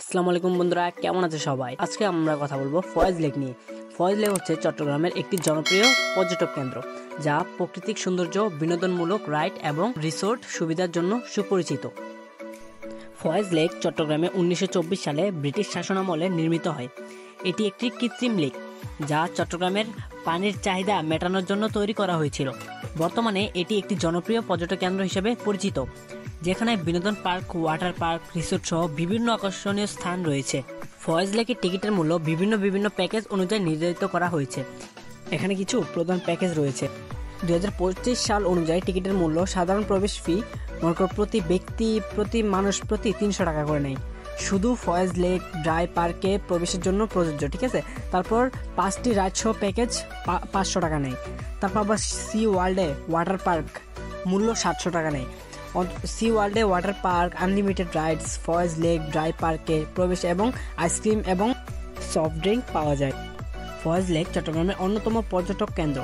আসসালামু আলাইকুম বন্ধুরা, কেমন আছে সবাই? আজকে আমরা কথা বলবো ফয়েজ লেক নিয়ে। ফয়েজ লেক হচ্ছে চট্টগ্রামের একটি জনপ্রিয় পর্যটক কেন্দ্র, যা প্রাকৃতিক সৌন্দর্য, বিনোদনমূলক রাইড এবং রিসোর্ট সুবিধার জন্য সুপরিচিত। ফয়েজ লেক চট্টগ্রামে 1924 সালে ব্রিটিশ শাসনামলে নির্মিত হয়। এটি একটি কৃত্রিম লেক, যা চট্টগ্রামের পানির চাহিদা মেটানোর জন্য তৈরি করা হয়েছিল। বর্তমানে এটি একটি জনপ্রিয় পর্যটক কেন্দ্র হিসেবে পরিচিত, যেখানে বিনোদন পার্ক, ওয়াটার পার্ক, রিসোর্ট সহ বিভিন্ন আকর্ষণীয় স্থান রয়েছে। ফয়েজ লেকের টিকিটের মূল্য বিভিন্ন প্যাকেজ অনুযায়ী নির্ধারিত করা হয়েছে। এখানে কিছু প্রধান প্যাকেজ রয়েছে। 2025 সাল অনুযায়ী টিকিটের মূল্য সাধারণ প্রবেশ ফি প্রতি ব্যক্তি প্রতি মানুষ প্রতি 300 টাকা করে নেয়। শুধু ফয়েজ লেক ড্রাই পার্কে প্রবেশের জন্য প্রযোজ্য, ঠিক আছে। তারপর 5টি রাইড সহ প্যাকেজ 500 টাকা নেয়। তারপর আবার সি ওয়ার্ল্ডে ওয়াটার পার্ক মূল্য 700 টাকা নেয়। সি ওয়ার্ল্ডে water park unlimited rides, Foy's Lake dry পার্কে প্রবেশ এবং আইসক্রিম এবং সফট ড্রিঙ্ক পাওয়া যায়। ফয়েজ লেক চট্টগ্রামের অন্যতম পর্যটক কেন্দ্র,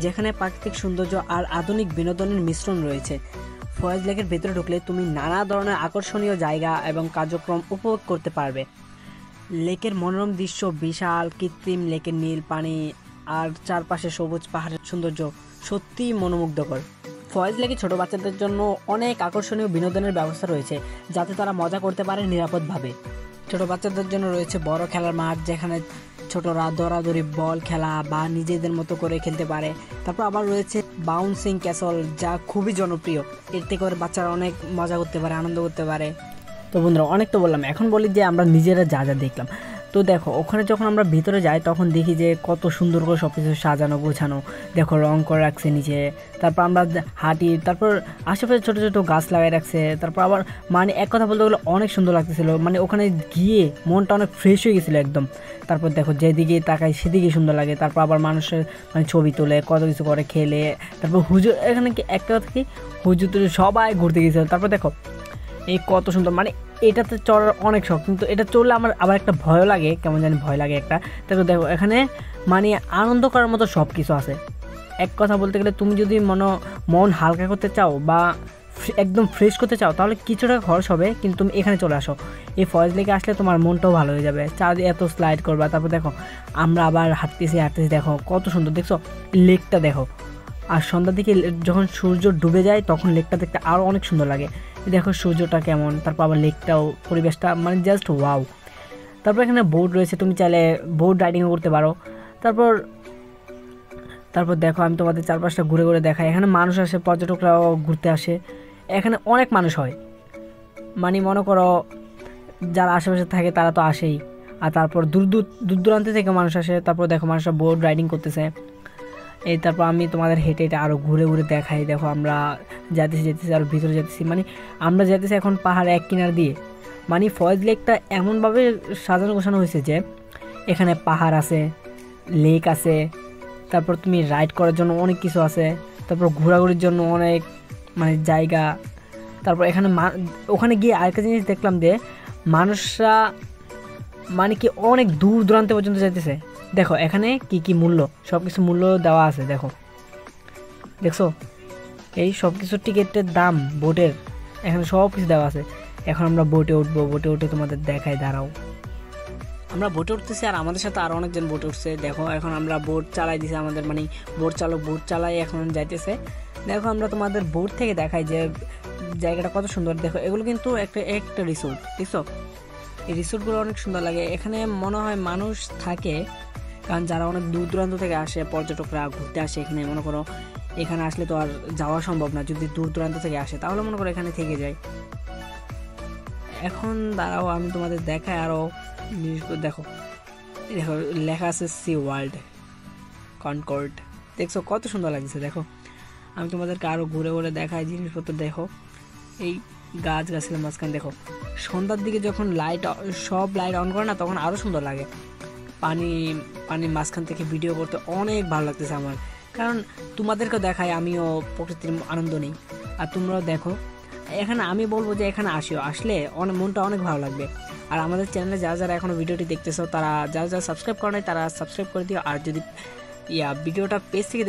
যেখানে প্রাকৃতিক সৌন্দর্য আর আধুনিক বিনোদনের মিশ্রণ রয়েছে। ফয়েজ লেকের ভেতরে ঢুকলে তুমি নানা ধরনের আকর্ষণীয় জায়গা এবং কার্যক্রম উপভোগ করতে পারবে। লেকের মনোরম দৃশ্য, বিশাল কৃত্রিম লেকের নীল পানি আর চারপাশে সবুজ পাহাড়ের সৌন্দর্য সত্যিই মনোমুগ্ধকর। ফয়েজ লেকে ছোট বাচ্চাদের জন্য অনেক আকর্ষণীয় বিনোদনের ব্যবস্থা রয়েছে, যাতে তারা মজা করতে পারে নিরাপদভাবে। ছোট বাচ্চাদের জন্য রয়েছে বড় খেলার মাঠ, যেখানে ছোটরা দৌড়াদৌড়ি, বল খেলা বা নিজেদের মতো করে খেলতে পারে। তারপর আবার রয়েছে বাউন্সিং ক্যাসল, যা খুবই জনপ্রিয়। এতে করে বাচ্চারা অনেক মজা করতে পারে, আনন্দ করতে পারে। তো বন্ধুরা, অনেক তো বললাম, এখন বলি যে আমরা নিজেরা যা যা দেখলাম। তো দেখো, ওখানে যখন আমরা ভিতরে যাই তখন দেখি যে কত সুন্দর করে সব কিছু সাজানো গোছানো, দেখো রং করে রাখছে নিচে। তারপর আমরা হাঁটি, তারপর আশেপাশে ছোটো ছোটো গাছ লাগাই রাখছে। তারপর আবার মানে এক কথা বলতে গেলে অনেক সুন্দর লাগতেছিল, মানে ওখানে গিয়ে মনটা অনেক ফ্রেশ হয়ে গেছিলো একদম। তারপর দেখো যেদিকে তাকাই সেদিকে সুন্দর লাগে। তারপর আবার মানুষের মানে ছবি তোলে, কত কিছু করে, খেলে। তারপর হুজুর, এখানে কি একটা কথা কি, হুজুর সবাই ঘুরতে গেছিলো। তারপর দেখো এই কত সুন্দর, মানে এটাতে চড়ার অনেক শখ, কিন্তু এটা চড়লে আমার আবার একটা ভয়ও লাগে, কেমন জানি ভয় লাগে একটা। তারপর দেখো এখানে মানে আনন্দ করার মতো সব কিছু আছে। এক কথা বলতে গেলে, তুমি যদি মন হালকা করতে চাও বা একদম ফ্রেশ করতে চাও, তাহলে কিছুটা খরচ হবে, কিন্তু তুমি এখানে চলে আসো। এই ফয়েজ লেকে আসলে তোমার মনটাও ভালো হয়ে যাবে। চাঁদে এত স্লাইড করবা। তারপর দেখো আমরা আবার হাঁটতেছি, দেখো কত সুন্দর, দেখছো লেকটা দেখো। আর সন্ধ্যার দিকে যখন সূর্য ডুবে যায় তখন লেকটা দেখতে আরও অনেক সুন্দর লাগে। দেখো সূর্যটা কেমন, তারপর আবার লেকটাও, পরিবেশটা মানে জাস্ট ওয়াও। তারপর এখানে বোট রয়েছে, তুমি চাইলে বোট রাইডিংও করতে পারো। তারপর দেখো আমি তোমাদের চারপাশটা ঘুরে ঘুরে দেখাই। এখানে মানুষ আসে, পর্যটকরাও ঘুরতে আসে। এখানে অনেক মানুষ হয়, মানে মনে করো যারা আশেপাশে থাকে তারা তো আসেই। আর তারপর দূর দূরান্ত থেকে মানুষ আসে। তারপর দেখো মানুষরা বোট রাইডিং করতেছে। এই তারপর আমি তোমাদের হেঁটে আরও ঘুরে ঘুরে দেখাই। দেখো আমরা যেতেছি আর ভিতরে যেতেছি, মানে আমরা যেতেছি এখন পাহাড় এক কিনার দিয়ে। মানে ফয়েজ লেকটা এমনভাবে সাজানো গোছানো হয়েছে যে এখানে পাহাড় আছে, লেক আছে, তারপর তুমি রাইড করার জন্য অনেক কিছু আছে, তারপর ঘোরাঘুরির জন্য অনেক মানে জায়গা। তারপর এখানে ওখানে গিয়ে আরেকটা জিনিস দেখলাম যে মানুষরা মানে কি অনেক দূর দূরান্ত পর্যন্ত যেতেছে। দেখো এখানে কি কি মূল্য, সব কিছু মূল্য দেওয়া আছে। দেখছো এই সব কিছুর টিকিটের দাম, বোটের, এখানে সব কিছু দেওয়া আছে। এখন আমরা বোটে উঠবো, বোটে উঠে তোমাদের দেখাই, দাঁড়াও। আমরা বোটে উঠতেছি আর আমাদের সাথে আরও অনেকজন বোটে উঠছে। দেখো এখন আমরা বোট চালাই দিছি, আমাদের মানে বোট চালাই এখন যাইতেছে। দেখো আমরা তোমাদের বোট থেকে দেখাই যে জায়গাটা কত সুন্দর। দেখো এগুলো কিন্তু একটা রিসোর্ট, দেখছো এই রিসোর্টগুলো অনেক সুন্দর লাগে। এখানে মনে হয় মানুষ থাকে, কারণ যারা অনেক দূর দূরান্ত থেকে আসে, পর্যটকরা ঘুরতে আসে এখানে। মনে করো এখানে আসলে তো আর যাওয়া সম্ভব না, যদি দূর দূরান্ত থেকে আসে তাহলে মনে করো এখানে থেকে যায়। এখন দাঁড়াও আমি তোমাদের দেখাই আরও জিনিসগুলো। দেখো লেখা আছে সি ওয়ার্ল্ড কনকর্ড, দেখছো কত সুন্দর লাগছে। দেখো আমি তোমাদেরকে আরও ঘুরে ঘুরে দেখাই জিনিসপত্র। দেখো এই গাছের মাঝখানে দেখো সন্ধ্যার দিকে যখন সব লাইট অন করে না, তখন আরও সুন্দর লাগে। পানির মাঝখান থেকে ভিডিও করতে অনেক ভালো লাগতেছে আমার, কারণ তোমাদেরকেও দেখাই, আমিও প্রকৃতির আনন্দ নিই আর তোমরাও দেখো। এখানে আমি বলবো যে এখানে আসলে মনটা অনেক ভালো লাগবে। আর আমাদের চ্যানেলে যারা এখনও ভিডিওটি দেখতেছো, তারা যারা সাবস্ক্রাইব করে নাই তারা সাবস্ক্রাইব করে দিও। আর যদি ভিডিওটা পেজ থেকে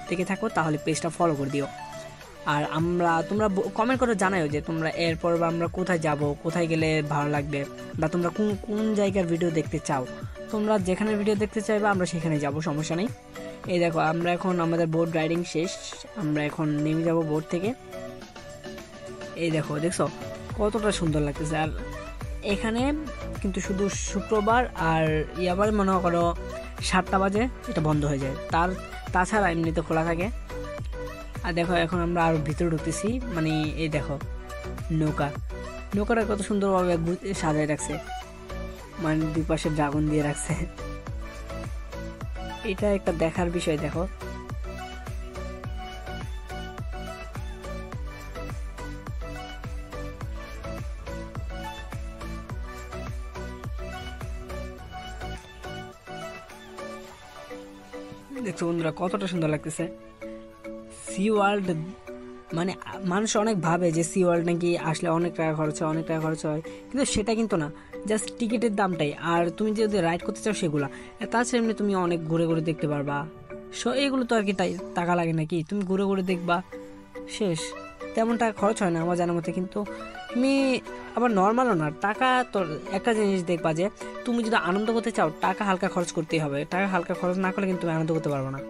দেখে থাকো তাহলে পেজটা ফলো করে দিও। আর তোমরা কমেন্ট করে জানাও যে তোমরা এরপর আমরা কোথায় যাব, কোথায় গেলে ভালো লাগবে, বা তোমরা কোন জায়গার ভিডিও দেখতে চাও। তোমরা যেখানে ভিডিও দেখতে চাইবে আমরা সেখানে যাব, সমস্যা নেই। এই দেখো আমরা এখন আমাদের বোট রাইডিং শেষ, আমরা এখন নেমে যাব বোট থেকে। এই দেখছো কতটা সুন্দর লাগতেছে। আর এখানে কিন্তু শুধু শুক্রবার আর ইয়াবার মনে করো 7টা বাজে এটা বন্ধ হয়ে যায়, তাছাড়া এমনিতে খোলা থাকে। আর দেখো এখন আমরা আর ভিতরে ঢুকতেছি, মানে এই দেখো নৌকাটা কত সুন্দরভাবে সাজায় রাখছে, মানে দুই পাশে ড্রাগন দিয়ে রাখছে। এটা একটা দেখার বিষয়। দেখো দেখছো বন্ধুরা কতটা সুন্দর লাগতেছে। সি ওয়ার্ল্ড মানে মানুষ অনেক ভাবে যে সি ওয়ার্ল্ড নাকি আসলে অনেক টাকা খরচ হয়, কিন্তু সেটা কিন্তু না, জাস্ট টিকিটের দামটাই। আর তুমি যদি রাইড করতে চাও সেগুলো, তাছাড়া এমনি তুমি অনেক ঘুরে ঘুরে দেখতে পারবা। এগুলো তো আর কি টাকা লাগে নাকি, তুমি ঘুরে ঘুরে দেখবা শেষ, তেমন টাকা খরচ হয় না আমার জানার মতে। কিন্তু তুমি আবার নর্মালও না, টাকা তো একটা জিনিস দেখবা যে তুমি যদি আনন্দ করতে চাও টাকা হালকা খরচ করতেই হবে, টাকা হালকা খরচ না করলে কিন্তু তুমি আনন্দ করতে পারবে না।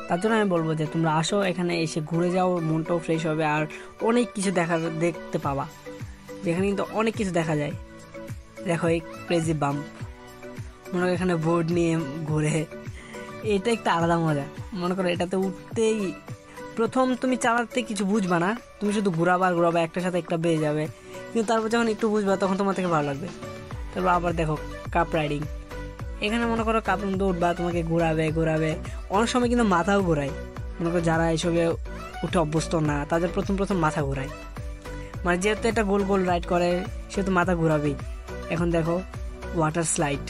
তার জন্য আমি বলবো যে তোমরা আসো, এখানে এসে ঘুরে যাও, মনটাও ফ্রেশ হবে, আর অনেক কিছু দেখতে পাবা, যেখানে কিন্তু অনেক কিছু দেখা যায়। দেখো এই ক্রেজি বাম্প, মনে করো এখানে বোর্ড নিয়ে ঘুরে, এটা একটা আলাদা মজা। মনে করো এটাতে উঠতেই প্রথম তুমি চালাতে কিছু বুঝবা না, তুমি শুধু ঘুরাবা একটার সাথে একটা বেয়ে যাবে, কিন্তু তারপর যখন একটু বুঝবা তখন তোমার থেকে ভালো লাগবে। তারপর আবার দেখো কাপ রাইডিং, এখানে মনে করো কাপড় উঠবা, তোমাকে ঘোরাবে, অনেক সময় কিন্তু মাথাও ঘোরায়। মনে করো যারা এইসবে উঠে অভ্যস্ত না তাদের প্রথম মাথা ঘোরায়, মানে যেহেতু এটা গোল গোল রাইড করে সেহেতু মাথা ঘোরাবেই। এখন দেখো ওয়াটার স্লাইড,